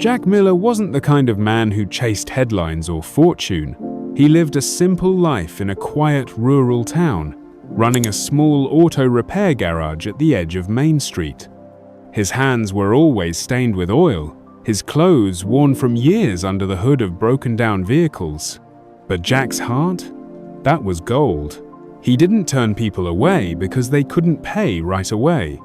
Jack Miller wasn't the kind of man who chased headlines or fortune. He lived a simple life in a quiet rural town, running a small auto repair garage at the edge of Main Street. His hands were always stained with oil, his clothes worn from years under the hood of broken-down vehicles. But Jack's heart? That was gold. He didn't turn people away because they couldn't pay right away.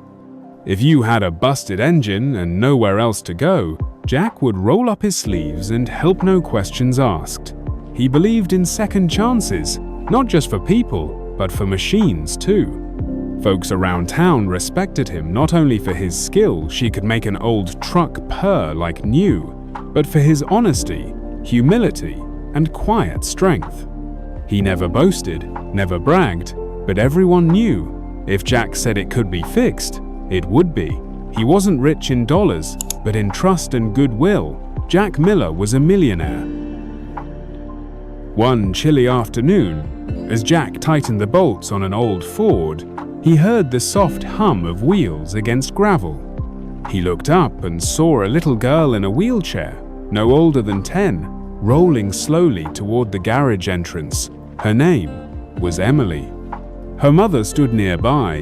If you had a busted engine and nowhere else to go, Jack would roll up his sleeves and help, no questions asked. He believed in second chances, not just for people, but for machines too. Folks around town respected him not only for his skill, she could make an old truck purr like new, but for his honesty, humility, and quiet strength. He never boasted, never bragged, but everyone knew if Jack said it could be fixed, it would be. He wasn't rich in dollars, but in trust and goodwill. Jack Miller was a millionaire. One chilly afternoon, as Jack tightened the bolts on an old Ford, he heard the soft hum of wheels against gravel. He looked up and saw a little girl in a wheelchair, no older than 10, rolling slowly toward the garage entrance. Her name was Emily. Her mother stood nearby,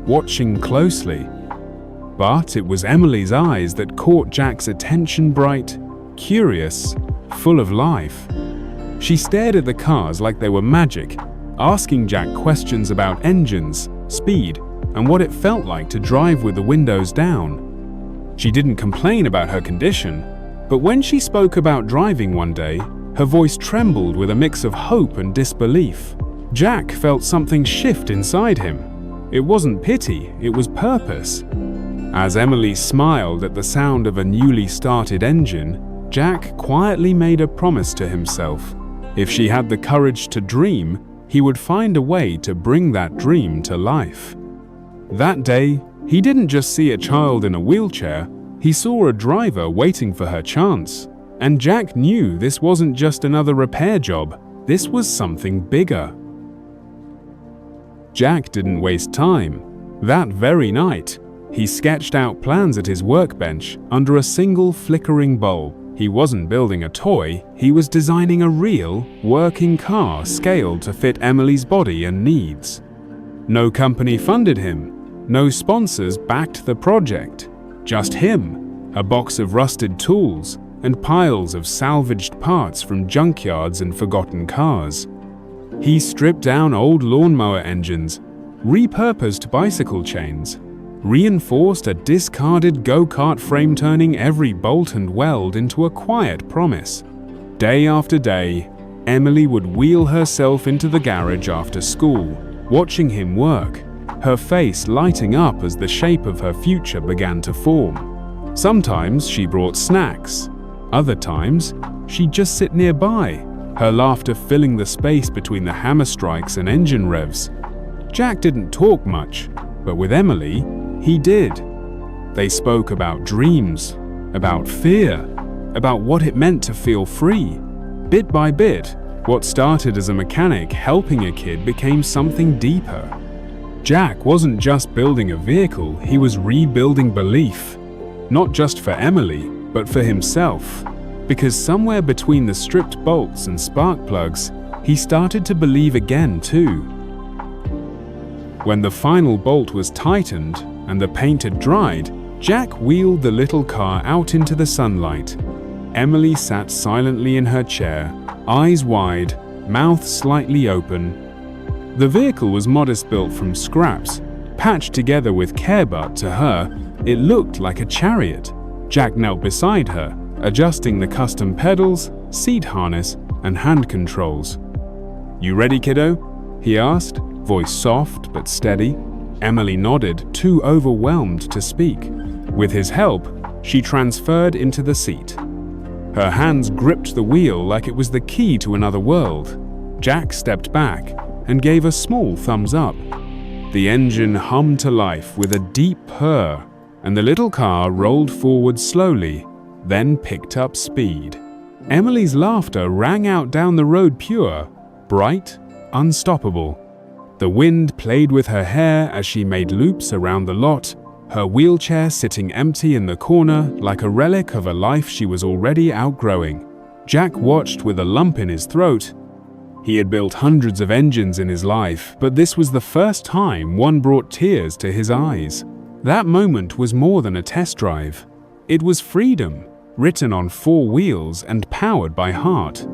watching closely. But it was Emily's eyes that caught Jack's attention, bright, curious, full of life. She stared at the cars like they were magic, asking Jack questions about engines, speed, and what it felt like to drive with the windows down. She didn't complain about her condition, but when she spoke about driving one day, her voice trembled with a mix of hope and disbelief. Jack felt something shift inside him. It wasn't pity, it was purpose. As Emily smiled at the sound of a newly started engine, Jack quietly made a promise to himself. If she had the courage to dream, he would find a way to bring that dream to life. That day, he didn't just see a child in a wheelchair, he saw a driver waiting for her chance. And Jack knew this wasn't just another repair job, this was something bigger. Jack didn't waste time. That very night, he sketched out plans at his workbench under a single flickering bulb. He wasn't building a toy, he was designing a real, working car scaled to fit Emily's body and needs. No company funded him, no sponsors backed the project. Just him, a box of rusted tools, and piles of salvaged parts from junkyards and forgotten cars. He stripped down old lawnmower engines, repurposed bicycle chains, reinforced a discarded go-kart frame, turning every bolt and weld into a quiet promise. Day after day, Emily would wheel herself into the garage after school, watching him work, her face lighting up as the shape of her future began to form. Sometimes she brought snacks, other times she'd just sit nearby, her laughter filling the space between the hammer strikes and engine revs. Jack didn't talk much, but with Emily, he did. They spoke about dreams, about fear, about what it meant to feel free. Bit by bit, what started as a mechanic helping a kid became something deeper. Jack wasn't just building a vehicle, he was rebuilding belief. Not just for Emily, but for himself. Because somewhere between the stripped bolts and spark plugs, he started to believe again too. When the final bolt was tightened and the paint had dried, Jack wheeled the little car out into the sunlight. Emily sat silently in her chair, eyes wide, mouth slightly open. The vehicle was modest, built from scraps, patched together with care, but to her, it looked like a chariot. Jack knelt beside her, adjusting the custom pedals, seat harness, and hand controls. "You ready, kiddo?" he asked, voice soft but steady. Emily nodded, too overwhelmed to speak. With his help, she transferred into the seat. Her hands gripped the wheel like it was the key to another world. Jack stepped back and gave a small thumbs up. The engine hummed to life with a deep purr, and the little car rolled forward slowly, then picked up speed. Emily's laughter rang out down the road, pure, bright, unstoppable. The wind played with her hair as she made loops around the lot, her wheelchair sitting empty in the corner like a relic of a life she was already outgrowing. Jack watched with a lump in his throat. He had built hundreds of engines in his life, but this was the first time one brought tears to his eyes. That moment was more than a test drive. It was freedom, written on 4 wheels and powered by heart.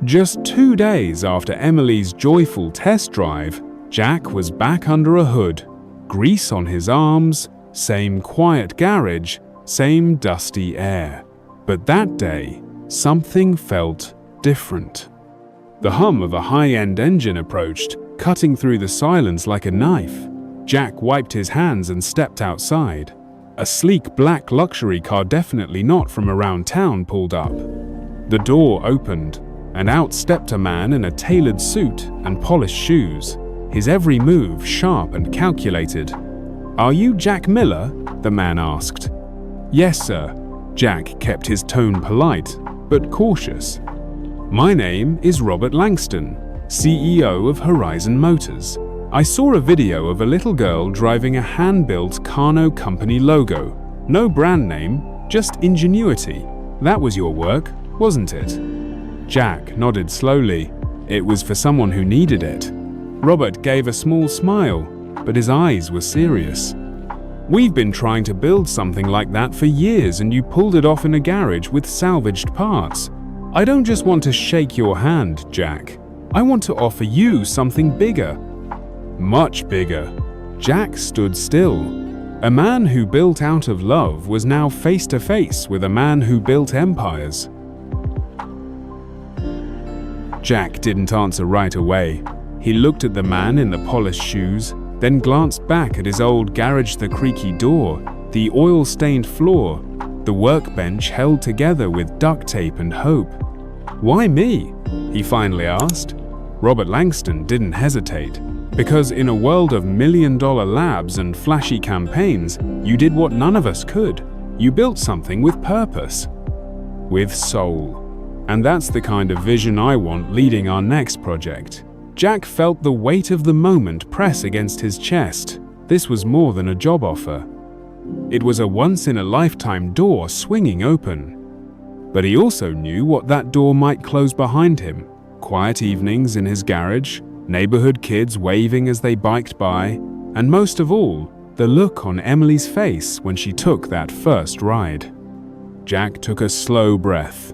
Just 2 days after Emily's joyful test drive, Jack was back under a hood, grease on his arms, same quiet garage, same dusty air. But that day, something felt different. The hum of a high-end engine approached, cutting through the silence like a knife. Jack wiped his hands and stepped outside. A sleek black luxury car, definitely not from around town, pulled up. The door opened, and out stepped a man in a tailored suit and polished shoes, his every move sharp and calculated. "Are you Jack Miller?" the man asked. "Yes, sir." Jack kept his tone polite, but cautious. "My name is Robert Langston, CEO of Horizon Motors. I saw a video of a little girl driving a hand-built Carno company logo. No brand name, just ingenuity. That was your work, wasn't it?" Jack nodded slowly. It was for someone who needed it. Robert gave a small smile, but his eyes were serious. "We've been trying to build something like that for years, and you pulled it off in a garage with salvaged parts. I don't just want to shake your hand, Jack. I want to offer you something bigger." Much bigger. Jack stood still. A man who built out of love was now face to face with a man who built empires. Jack didn't answer right away. He looked at the man in the polished shoes, then glanced back at his old garage, the creaky door, the oil-stained floor, the workbench held together with duct tape and hope. "Why me?" he finally asked. Robert Langston didn't hesitate. "Because in a world of million-dollar labs and flashy campaigns, you did what none of us could. You built something with purpose. With soul. And that's the kind of vision I want leading our next project." Jack felt the weight of the moment press against his chest. This was more than a job offer. It was a once-in-a-lifetime door swinging open. But he also knew what that door might close behind him. Quiet evenings in his garage, neighborhood kids waving as they biked by, and most of all, the look on Emily's face when she took that first ride. Jack took a slow breath.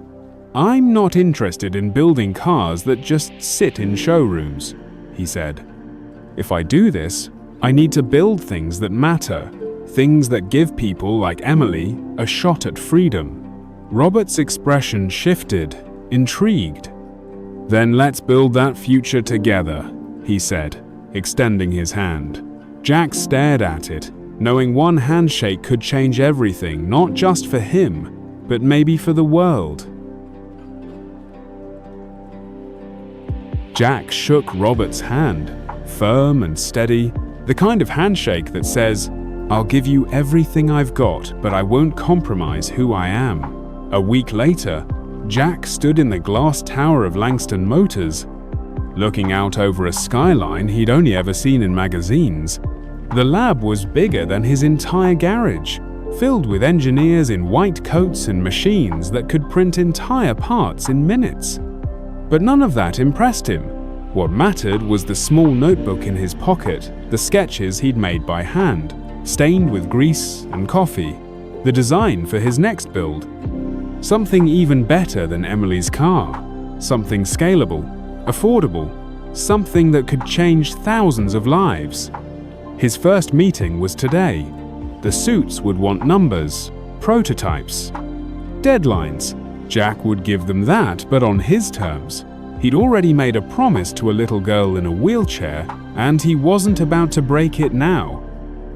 "I'm not interested in building cars that just sit in showrooms," he said. "If I do this, I need to build things that matter, things that give people like Emily a shot at freedom." Robert's expression shifted, intrigued. "Then let's build that future together," he said, extending his hand. Jack stared at it, knowing one handshake could change everything, not just for him, but maybe for the world. Jack shook Robert's hand, firm and steady, the kind of handshake that says, "I'll give you everything I've got, but I won't compromise who I am." A week later, Jack stood in the glass tower of Langston Motors, looking out over a skyline he'd only ever seen in magazines. The lab was bigger than his entire garage, filled with engineers in white coats and machines that could print entire parts in minutes. But none of that impressed him. What mattered was the small notebook in his pocket, the sketches he'd made by hand, stained with grease and coffee, the design for his next build. Something even better than Emily's car, something scalable, affordable, something that could change thousands of lives. His first meeting was today. The suits would want numbers, prototypes, deadlines. Jack would give them that, but on his terms. He'd already made a promise to a little girl in a wheelchair, and he wasn't about to break it now.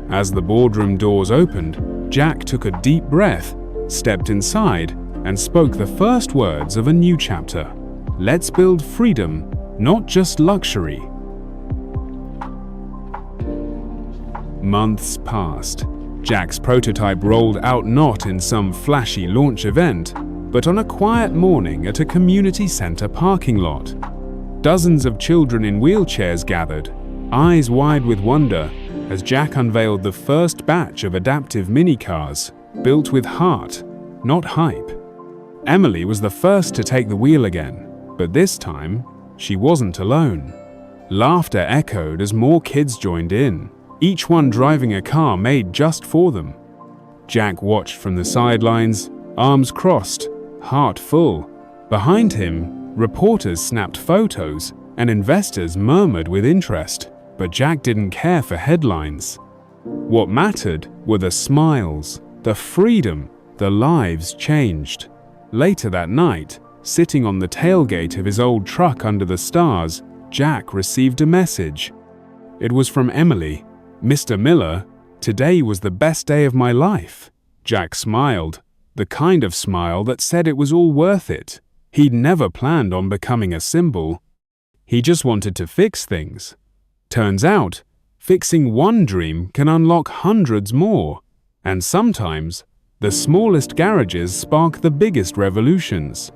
As the boardroom doors opened, Jack took a deep breath, stepped inside, and spoke the first words of a new chapter. Let's build freedom, not just luxury. Months passed. Jack's prototype rolled out not in some flashy launch event, but on a quiet morning at a community center parking lot. Dozens of children in wheelchairs gathered, eyes wide with wonder, as Jack unveiled the first batch of adaptive minicars built with heart, not hype. Emily was the first to take the wheel again, but this time, she wasn't alone. Laughter echoed as more kids joined in, each one driving a car made just for them. Jack watched from the sidelines, arms crossed, heart full. Behind him, reporters snapped photos and investors murmured with interest, but Jack didn't care for headlines. What mattered were the smiles, the freedom, the lives changed. Later that night, sitting on the tailgate of his old truck under the stars, Jack received a message. It was from Emily. "Mr. Miller, today was the best day of my life." Jack smiled, the kind of smile that said it was all worth it. He'd never planned on becoming a symbol. He just wanted to fix things. Turns out, fixing one dream can unlock hundreds more. And sometimes, the smallest garages spark the biggest revolutions.